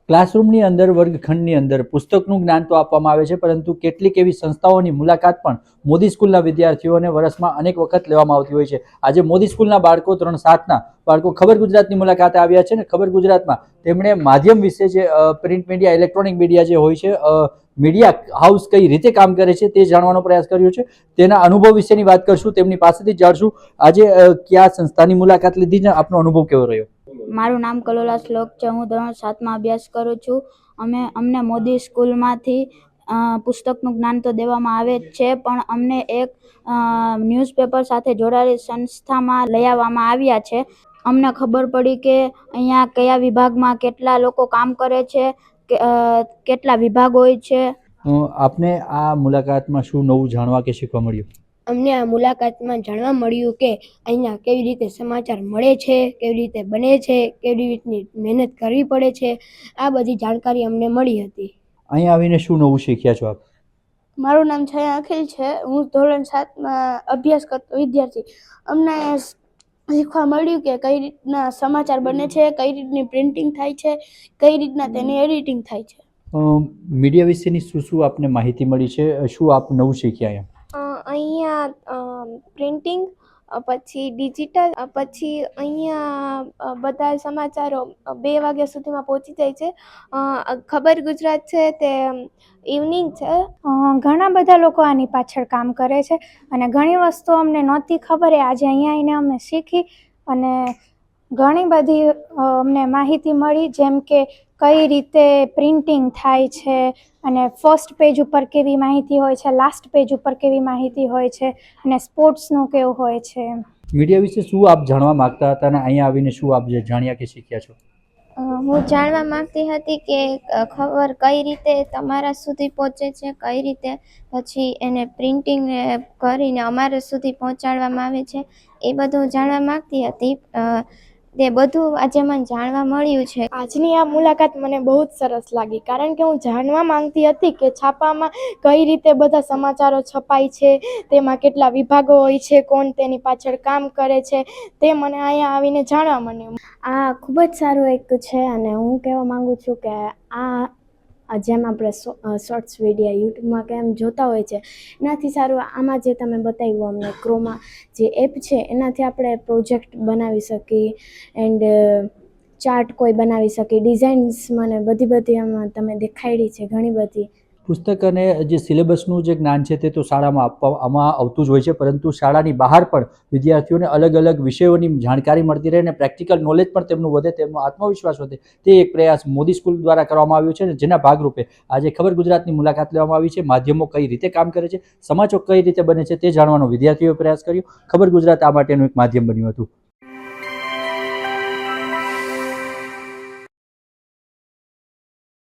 ક્લાસરૂમની અંદર વર્ગખંડની અંદર પુસ્તકનું જ્ઞાન તો આપવામાં આવે છે, પરંતુ કેટલીક એવી સંસ્થાઓની મુલાકાત પણ મોદી સ્કૂલના વિદ્યાર્થીઓને વર્ષમાં અનેક વખત લેવામાં આવતી હોય છે. આજે મોદી સ્કૂલના બાળકો 3-7ના બાળકો ખબર ગુજરાતની મુલાકાતે આવ્યા છે ને ખબર ગુજરાતમાં તેમણે માધ્યમ વિશે જે પ્રિન્ટ મીડિયા, ઇલેક્ટ્રોનિક મીડિયા જે હોય છે, મીડિયા હાઉસ કઈ રીતે કામ કરે છે તે જાણવાનો પ્રયાસ કર્યો છે. તેના અનુભવ વિશેની વાત કરશું, તેમની પાસેથી જાણશું આજે કયા સંસ્થાની મુલાકાત લીધી છે, આપનો અનુભવ કેવો રહ્યો? મારું નામ કલોલા શ્લોક છે. હું ધોરણ 7માં અભ્યાસ કરું છું. અમને મોદી સ્કૂલમાંથી પુસ્તકનું જ્ઞાન તો દેવામાં આવે જ છે, પણ અમને એક ન્યૂઝપેપર સાથે જોડાયેલી સંસ્થામાં લઈ આવવામાં આવ્યા છે. અમને ખબર પડી કે અહીંયા કયા વિભાગમાં કેટલા લોકો કામ કરે છે, કેટલા વિભાગ હોય છે. આપને આ મુલાકાતમાં શું નવું જાણવા કે શીખવા મળ્યું? અમને આ મુલાકાતમાં જાણવા મળ્યું કે અહીંયા કેવી રીતે સમાચાર મળે છે, કેવી રીતે બને છે, કેવી રીતની મહેનત કરવી પડે છે. આ બધી જાણકારી અમને મળી હતી. અહીંયા આવીને શું નવું શીખ્યા છો આપ? મારું નામ છયા અખિલ છે. હું ધોરણ 7માં અભ્યાસ કરતો વિદ્યાર્થી. અમને શીખવા મળ્યું કે કઈ રીતના સમાચાર બને છે, કઈ રીતની પ્રિન્ટિંગ થાય છે, કઈ રીતના તેની એડિટિંગ થાય છે. મીડિયા વિશેની શું આપને માહિતી મળી છે? શું આપ નવું શીખ્યા? અહીંયા પ્રિન્ટિંગ, પછી ડિજિટલ, પછી અહીંયા બધા સમાચારો 2 વાગ્યા સુધીમાં પહોંચી જાય છે. ખબર ગુજરાત છે તે ઇવનિંગ છે. ઘણા બધા લોકો આની પાછળ કામ કરે છે અને ઘણી વસ્તુ અમને નહોતી ખબર, આજે અહીંયા આવીને અમે શીખી અને ઘણી બધી અમને માહિતી મળી, જેમ કે કઈ રીતે પ્રિન્ટિંગ થાય છે અને ફર્સ્ટ પેજ ઉપર કેવી માહિતી હોય છે, લાસ્ટ પેજ ઉપર કેવી માહિતી હોય છે અને સ્પોર્ટ્સનું કેવું હોય છે. મીડિયા વિશે શું આપ જાણવા માંગતા હતા અને અહીંયા આવીને શું આપ જાણ્યા કે શીખ્યા છો? હું જાણવા માંગતી હતી કે ખબર કઈ રીતે તમારા સુધી પહોંચે છે, કઈ રીતે પછી એને પ્રિન્ટિંગ કરીને અમારા સુધી પહોંચાડવામાં આવે છે, એ બધું જાણવા માંગતી હતી. તે બધું આજે મને જાણવા મળ્યું છે. આજની આ મુલાકાત મને બહુ જ સરસ લાગી, કારણ કે હું જાણવા માંગતી હતી કે છાપામાં કઈ રીતે બધા સમાચારો છપાય છે, તેમાં કેટલા વિભાગો હોય છે, કોણ તેની પાછળ કામ કરે છે, તે મને અહીંયા આવીને જાણવા મળ્યું. આ ખૂબ જ સારું એક છે અને હું કહેવા માગું છું કે જેમ આપણે શોર્ટ્સ વિડીયો યુટ્યુબમાં કેમ જોતા હોય છે, એનાથી સારું આમાં જે તમે બતાવ્યું અમને ક્રોમા જે એપ છે, એનાથી આપણે પ્રોજેક્ટ બનાવી શકીએ એન્ડ ચાર્ટ કોઈ બનાવી શકીએ, ડિઝાઇન્સ મને બધી આમાં તમે દેખાડી છે ઘણી બધી. પુસ્તક અને જે સિલેબસનું જે જ્ઞાન છે તે તો શાળામાં આપવામાં આવતું જ હોય છે, પરંતુ શાળાની બહાર પણ વિદ્યાર્થીઓને અલગ અલગ વિષયોની જાણકારી મળતી રહે અને પ્રેક્ટિકલ નોલેજ પણ તેમનું વધે, તેમનો આત્મવિશ્વાસ વધે, તે એક પ્રયાસ મોદી સ્કૂલ દ્વારા કરવામાં આવ્યો છે અને જેના ભાગરૂપે આજે ખબર ગુજરાતની મુલાકાત લેવામાં આવી છે. માધ્યમો કઈ રીતે કામ કરે છે, સમાચાર કઈ રીતે બને છે તે જાણવાનો વિદ્યાર્થીઓએ પ્રયાસ કર્યો. ખબર ગુજરાત આ માટેનું એક માધ્યમ બન્યું હતું.